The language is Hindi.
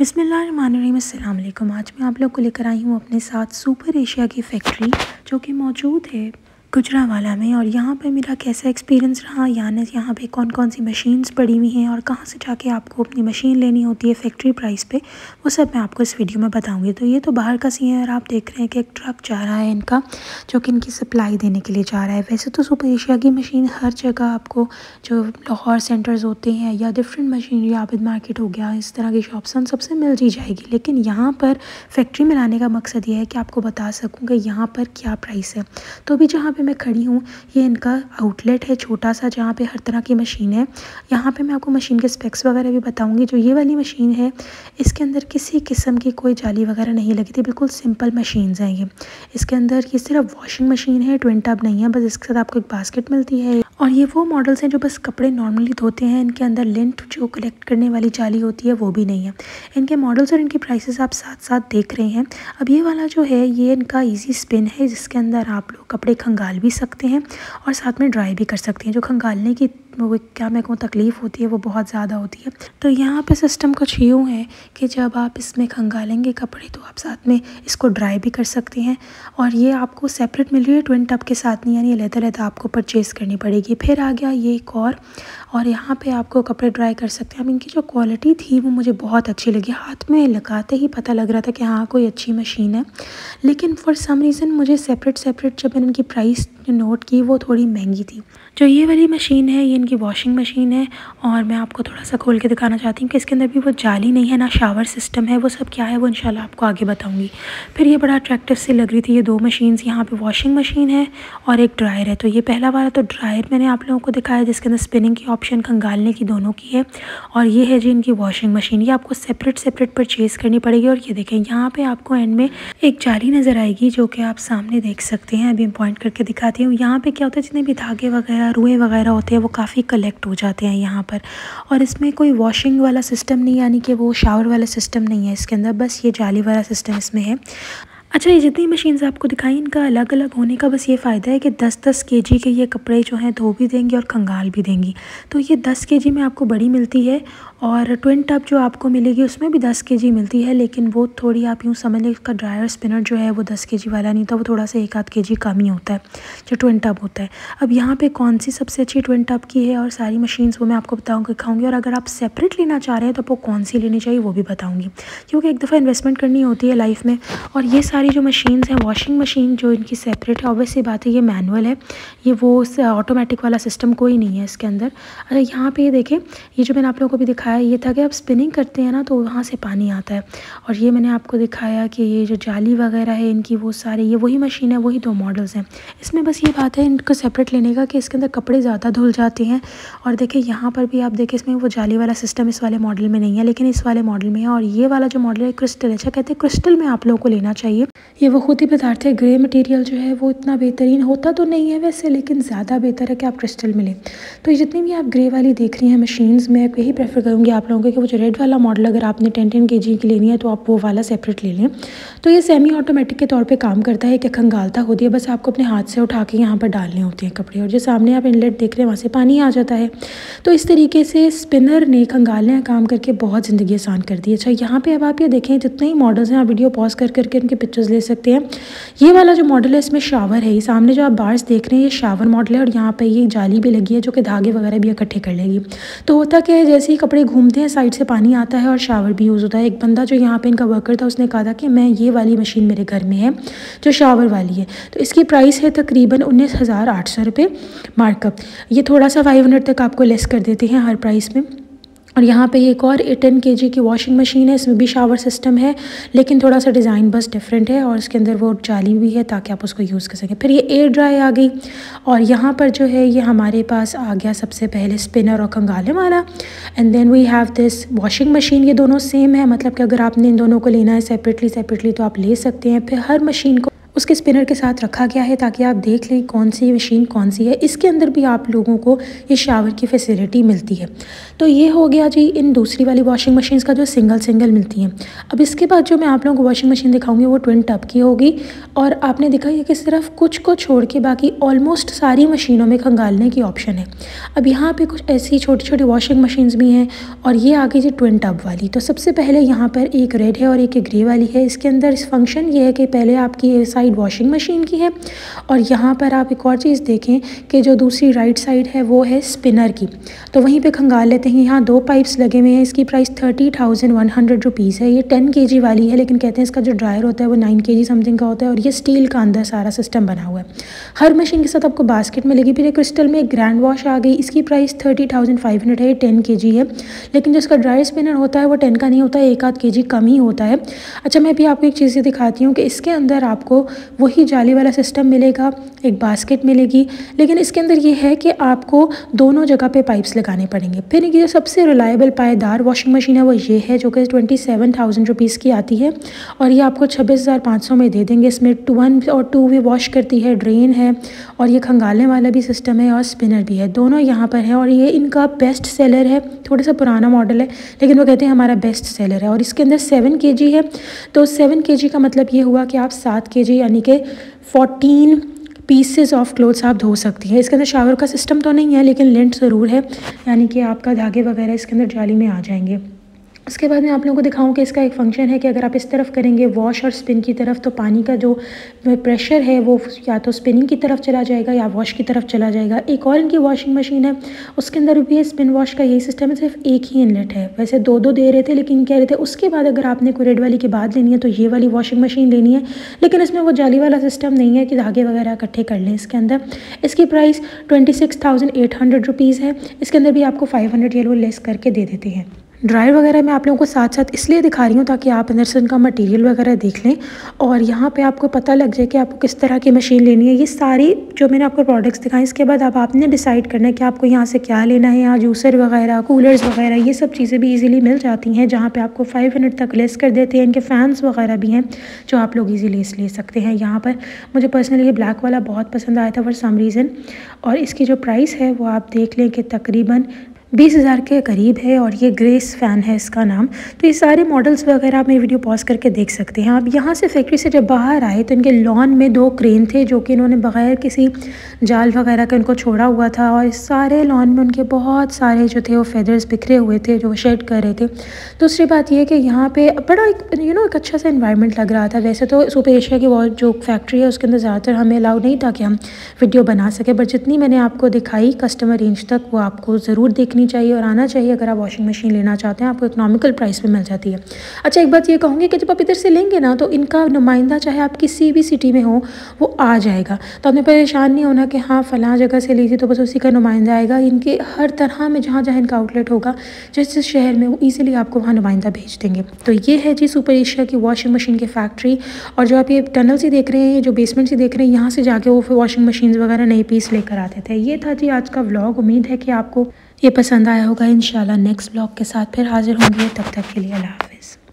बिस्मिल्लाहिर्रहमानिर्रहीम। अस्सलाम वालेकुम। आज मैं आप लोग को लेकर आई हूँ अपने साथ सुपर एशिया की फैक्ट्री जो कि मौजूद है गुजरांवाला में। और यहाँ पर मेरा कैसा एक्सपीरियंस रहा, यानी यहाँ पे कौन कौन सी मशीन्स पड़ी हुई हैं और कहाँ से जाके आपको अपनी मशीन लेनी होती है फैक्ट्री प्राइस पे, वो सब मैं आपको इस वीडियो में बताऊँगी। तो ये तो बाहर का सीन है और आप देख रहे हैं कि एक ट्रक जा रहा है इनका, जो कि इनकी सप्लाई देने के लिए जा रहा है। वैसे तो सुपर एशिया की मशीन हर जगह आपको जो लाहौर सेंटर्स होते हैं या डिफरेंट मशीनरी आबिद मार्केट हो गया, इस तरह की शॉप्स उन सबसे मिल जी जाएगी, लेकिन यहाँ पर फैक्ट्री में लाने का मकसद ये है कि आपको बता सकूँ कि यहाँ पर क्या प्राइस है। तो अभी जहाँ पे मैं खड़ी हूँ ये इनका आउटलेट है छोटा सा, जहाँ पे हर तरह की मशीन है। यहाँ पे मैं आपको मशीन के स्पेक्स वगैरह भी बताऊँगी। जो ये वाली मशीन है इसके अंदर किसी किस्म की कोई जाली वगैरह नहीं लगी थी, बिल्कुल सिंपल मशीन्स हैं ये। इसके अंदर ये सिर्फ वॉशिंग मशीन है, ट्विन टब नहीं है, बस इसके साथ आपको एक बास्केट मिलती है। और ये वो मॉडल्स हैं जो बस कपड़े नॉर्मली धोते हैं, इनके अंदर लिंट जो कलेक्ट करने वाली जाली होती है वो भी नहीं है। इनके मॉडल्स और इनके प्राइसेस आप साथ साथ देख रहे हैं। अब ये वाला जो है ये इनका इजी स्पिन है, जिसके अंदर आप लोग कपड़े खंगाल भी सकते हैं और साथ में ड्राई भी कर सकते हैं। जो खंगालने की वो क्या मैं कहूँ तकलीफ़ होती है वो बहुत ज़्यादा होती है। तो यहाँ पे सिस्टम कुछ यूँ है कि जब आप इसमें खंगालेंगे कपड़े तो आप साथ में इसको ड्राई भी कर सकते हैं। और ये आपको सेपरेट मिल रही है, ट्विन टब के साथ नहीं, यानी अलग-अलग आपको परचेज़ करनी पड़ेगी। फिर आ गया ये एक और यहाँ पे आपको कपड़े ड्राई कर सकते हैं। अब इनकी जो क्वालिटी थी वो मुझे बहुत अच्छी लगी, हाथ में लगाते ही पता लग रहा था कि हाँ कोई अच्छी मशीन है। लेकिन फॉर सम रीज़न मुझे सेपरेट जब मैंने इनकी प्राइस नोट की वो थोड़ी महंगी थी। जो ये वाली मशीन है ये इनकी वॉशिंग मशीन है और मैं आपको थोड़ा सा खोल के दिखाना चाहती हूँ कि इसके अंदर भी वो जाली नहीं है, ना शावर सिस्टम है। वो सब क्या है वो इंशाल्लाह आपको आगे बताऊँगी। फिर ये बड़ा अट्रैक्टिव सी लग रही थी ये दो मशीन्स। यहाँ पे वॉशिंग मशीन है और एक ड्रायर है। तो ये पहला वाला तो ड्रायर मैंने आप लोगों को दिखाया जिसके अंदर स्पिनिंग की ऑप्शन, खंगालने की दोनों की है। और ये है जी इनकी वॉशिंग मशीन, ये आपको सेपरेट परचेज़ करनी पड़ेगी। और ये देखें यहाँ पे आपको एंड में एक जाली नज़र आएगी जो कि आप सामने देख सकते हैं। अभी पॉइंट करके दिखाती हूँ। यहाँ पे क्या होता है जितने भी धागे वगैरह रुएँ वगैरह होते हैं वो काफ़ी कलेक्ट हो जाते हैं यहाँ पर। और इसमें कोई वॉशिंग वाला सिस्टम नहीं, यानी कि वो शावर वाला सिस्टम नहीं है इसके अंदर, बस ये जाली वाला सिस्टम इसमें है। अच्छा, ये जितनी मशीन्स आपको दिखाई इनका अलग अलग होने का बस ये फ़ायदा है कि 10-10 केजी के ये कपड़े जो हैं धो भी देंगी और खंगाल भी देंगी। तो ये 10 केजी में आपको बड़ी मिलती है और ट्विन टब जो आपको मिलेगी उसमें भी 10 केजी मिलती है, लेकिन वो थोड़ी आप यूँ समझ लें उसका ड्रायर स्पिनर जो है वो 10 केजी वाला नहीं था, वो थोड़ा सा 1-8 केजी कम ही होता है जो ट्विन टब होता है। अब यहाँ पे कौन सी सबसे अच्छी ट्विन टब की है और सारी मशीन्स वो मैं आपको दिखाऊँगी। और अगर आप सेपरेट लेना चाह रहे हैं तो आपको कौन सी लेनी चाहिए वो भी बताऊँगी, क्योंकि एक दफ़ा इन्वेस्टमेंट करनी होती है लाइफ में। और ये सारी जो मशीन्स हैं, वॉशिंग मशीन जो इनकी सेपरेट है, ऑब्वियसली बात है ये मैनुअल है, ये वो ऑटोमेटिक वाला सिस्टम कोई नहीं है इसके अंदर। अच्छा, यहाँ पे ये देखें, ये जो मैंने आप लोगों को भी दिखाया ये था कि आप स्पिनिंग करते हैं ना तो वहाँ से पानी आता है। और ये मैंने आपको दिखाया कि ये जो जाली वगैरह है इनकी वो सारी ये वही मशीन है, वही दो मॉडल्स हैं। इसमें बस ये बात है इनको सेपरेट लेने का कि इसके अंदर कपड़े ज़्यादा धुल जाते हैं। और देखिए यहाँ पर भी आप देखें इसमें वो जाली वाला सिस्टम इस वाले मॉडल में नहीं है, लेकिन इस वाले मॉडल में है। और ये वाला जो मॉडल है क्रिस्टल, अच्छा कहते हैं क्रिस्टल में आप लोगों को लेना चाहिए। ये वो खुद ही पदार्थ है, ग्रे मटेरियल जो है वो इतना बेहतरीन होता तो नहीं है वैसे, लेकिन ज़्यादा बेहतर है कि आप क्रिस्टल में लें। तो ये जितनी भी आप ग्रे वाली देख रही हैं मशीन्स, मैं यही प्रेफर करूँगी आप लोगों को कि वो जो रेड वाला मॉडल अगर आपने 10-10 केजी की लेनी है तो आप वो वाला सेपरेट ले लें। तो ये सेमी ऑटोमेटिक के तौर पे काम करता है कि खंगालता होती है, बस आपको अपने हाथ से उठा के यहाँ पर डालने होते हैं कपड़े, और जो सामने आप इनलेट देख रहे हैं वहाँ से पानी आ जाता है। तो इस तरीके से स्पिनर ने खंगालने का काम करके बहुत ज़िंदगी आसान कर दी है। अच्छा, यहाँ पर अब आप ये देखें जितने ही मॉडल्स हैं आप वीडियो पॉज करके उनके पिक्चर्स ले सकते हैं। ये वाला जो मॉडल है इसमें शावर है, ये सामने जो आप बार्स देख रहे हैं ये शावर मॉडल है। और यहाँ पे ये जाली भी लगी है जो कि धागे वगैरह भी इकट्ठे कर लेगी। तो होता क्या है, जैसे ही कपड़े घूमते हैं साइड से पानी आता है और शावर भी यूज़ होता है। एक बंदा जो यहाँ पे इनका वर्कर था उसने कहा था कि मैं ये वाली मशीन मेरे घर में है जो शावर वाली है। तो इसकी प्राइस है तकरीबन 19,800 रुपये मार्कअप। ये थोड़ा सा 500 तक आपको लेस कर देते हैं हर प्राइस में। और यहाँ पे एक और 10 केजी की वॉशिंग मशीन है, इसमें भी शावर सिस्टम है, लेकिन थोड़ा सा डिज़ाइन बस डिफरेंट है। और इसके अंदर वो जाली भी है ताकि आप उसको यूज़ कर सकें। फिर ये एयर ड्राई आ गई। और यहाँ पर जो है ये हमारे पास आ गया सबसे पहले स्पिनर और खंगालने वाला। And then we have this washing machine. ये दोनों सेम है, मतलब कि अगर आपने इन दोनों को लेना है सेपरेटली तो आप ले सकते हैं। फिर हर मशीन को उसके स्पिनर के साथ रखा गया है ताकि आप देख लें कौन सी मशीन कौन सी है। इसके अंदर भी आप लोगों को ये शावर की फैसिलिटी मिलती है। तो ये हो गया जी इन दूसरी वाली वॉशिंग मशीन्स का जो सिंगल मिलती हैं। अब इसके बाद जो मैं आप लोगों को वॉशिंग मशीन दिखाऊंगी वो ट्विन टब की होगी। और आपने देखा ये कि सिर्फ कुछ को छोड़ के बाकी ऑलमोस्ट सारी मशीनों में खंगालने की ऑप्शन है। अब यहाँ पे कुछ ऐसी छोटी छोटी वॉशिंग मशीन्स भी हैं और ये आ गई जी ट्विन टब वाली। तो सबसे पहले यहाँ पर एक रेड है और एक ग्रे वाली है। इसके अंदर इस फंक्शन ये है कि पहले आपकी साइड वॉशिंग मशीन की है और यहाँ पर आप एक और चीज़ देखें कि जो दूसरी राइट साइड है वो है स्पिनर की। तो वहीं पे खंगाल लेते हैं। यहाँ 2 पाइप्स लगे हुए हैं। इसकी प्राइस 30,100 रुपीज़ है। ये 10 kg वाली है, लेकिन कहते हैं इसका जो ड्रायर होता है वो 9 kg समथिंग का होता है और ये स्टील का अंदर सारा सिस्टम बना हुआ है। हर मशीन के साथ आपको बास्केट मिलेगी। फिर एक क्रिस्टल में एक ग्रैंड वॉश आ गई। इसकी प्राइस 30,500 है। 10 kg है, लेकिन जो इसका ड्राई स्पिनर होता है वो 10 का नहीं होता है, 1 आध kg कम ही होता है। अच्छा, मैं भी आपको एक चीज़ दिखाती हूँ कि इसके अंदर आपको वही जाली वाला सिस्टम मिलेगा, एक बास्केट मिलेगी, लेकिन इसके अंदर ये है कि आपको दोनों जगह पे पाइप्स लगाने पड़ेंगे। फिर ये सबसे रिलायबल पायदार वॉशिंग मशीन है वो ये है, जो कि 27,000 रुपीज़ की आती है और ये आपको 26,500 में दे देंगे। इसमें 1 और 2 भी वॉश करती है, ड्रेन है और ये खंगालने वाला भी सिस्टम है और स्पिनर भी है, दोनों यहाँ पर है। और ये इनका बेस्ट सेलर है। थोड़ा सा पुराना मॉडल है लेकिन वो कहते हैं हमारा बेस्ट सेलर है। और इसके अंदर 7 kg है। तो 7 kg का मतलब ये हुआ कि आप 7 kg यानी कि 14 पीसेस ऑफ क्लोथ्स आप धो सकती हैं। इसके अंदर शावर का सिस्टम तो नहीं है, लेकिन लिंट ज़रूर है, यानी कि आपका धागे वगैरह इसके अंदर जाली में आ जाएंगे। उसके बाद मैं आप लोगों को दिखाऊं कि इसका एक फ़ंक्शन है कि अगर आप इस तरफ करेंगे वॉश और स्पिन की तरफ, तो पानी का जो प्रेशर है वो या तो स्पिनिंग की तरफ चला जाएगा या वॉश की तरफ चला जाएगा। एक और इनकी वॉशिंग मशीन है, उसके अंदर भी स्पिन वॉश का यही सिस्टम है, सिर्फ एक ही इनलेट है। वैसे 2 दे रहे थे, लेकिन कह रहे थे उसके बाद अगर आपने कोई रेड वाली के बाद लेनी है तो ये वाली वॉशिंग मशीन लेनी है, लेकिन इसमें वो जाली वाला सिस्टम नहीं है कि धागे वगैरह इकट्ठे कर लें इसके अंदर। इसकी प्राइस 26,800 रुपीज़ है। इसके अंदर भी आपको 500 येलो लेस करके दे देते हैं। ड्रायर वगैरह मैं आप लोगों को साथ साथ इसलिए दिखा रही हूँ ताकि आप अंदर से उनका मटेरियल वगैरह देख लें और यहाँ पे आपको पता लग जाए कि आपको किस तरह की मशीन लेनी है। ये सारी जो मैंने आपको प्रोडक्ट्स दिखाए, इसके बाद अब आपने डिसाइड करना है कि आपको यहाँ से क्या लेना है। यहाँ जूसर वगैरह, कूलर्स वगैरह, ये सब चीज़ें भी ईजिली मिल जाती हैं, जहाँ पर आपको 500 तक लेस कर देते हैं। इनके फ़ैन्स वगैरह भी हैं जो आप लोग ईजिली ले सकते हैं। यहाँ पर मुझे पर्सनली ये ब्लैक वाला बहुत पसंद आया था फॉर सम रीज़न, और इसकी जो प्राइस है वो आप देख लें कि तकरीबन 20,000 के करीब है और ये ग्रेस फ़ैन है इसका नाम। तो ये सारे मॉडल्स वगैरह आप मेरी वीडियो पॉज करके देख सकते हैं। अब यहाँ से फैक्ट्री से जब बाहर आए तो इनके लॉन में 2 क्रेन थे जो कि इन्होंने बग़ैर किसी जाल वगैरह का इनको छोड़ा हुआ था, और इस सारे लॉन में उनके बहुत सारे जो थे वो फेदर्स बिखरे हुए थे जो शेड कर रहे थे। दूसरी बात ये कि यहाँ पे बड़ा एक अच्छा सा इन्वायरमेंट लग रहा था। वैसे तो सुपर एशिया की वो जो फैक्ट्री है उसके अंदर ज़्यादातर हमें अलाउ नहीं था कि हम वीडियो बना सके, बट जितनी मैंने आपको दिखाई कस्टमर रेंज तक वो आपको ज़रूर देखनी चाहिए और आना चाहिए अगर आप वॉशिंग मशीन लेना चाहते हैं। आपको इकोनॉमिकल प्राइस में मिल जाती है। अच्छा, एक बात ये कहूँगी कि जब आप इधर से लेंगे ना तो इनका नुमाइंदा चाहे आप किसी भी सिटी में हो वो आ जाएगा, तो आपने परेशान नहीं होना कि हाँ फ़लाँ जगह से लीजिए तो बस उसी का नुमाइंदा आएगा। इनके हर तरह में जहाँ जहाँ इनका आउटलेट होगा जिस जिस शहर में, वो ईजिली आपको वहाँ नुमाइंदा भेज देंगे। तो ये है जी सुपर एशिया की वॉशिंग मशीन की फैक्ट्री। और जो आप ये टनल से देख रहे हैं, जो बेसमेंट से देख रहे हैं, यहाँ से जाके वो वॉशिंग मशीन वगैरह नई पीस लेकर आते थे। ये था जी आज का व्लॉग। उम्मीद है कि आपको ये पसंद आया होगा। इंशाल्लाह नेक्स्ट व्लॉग के साथ फिर हाजिर होंगे। तब तक के लिए अल्लाह हाफ़िज़।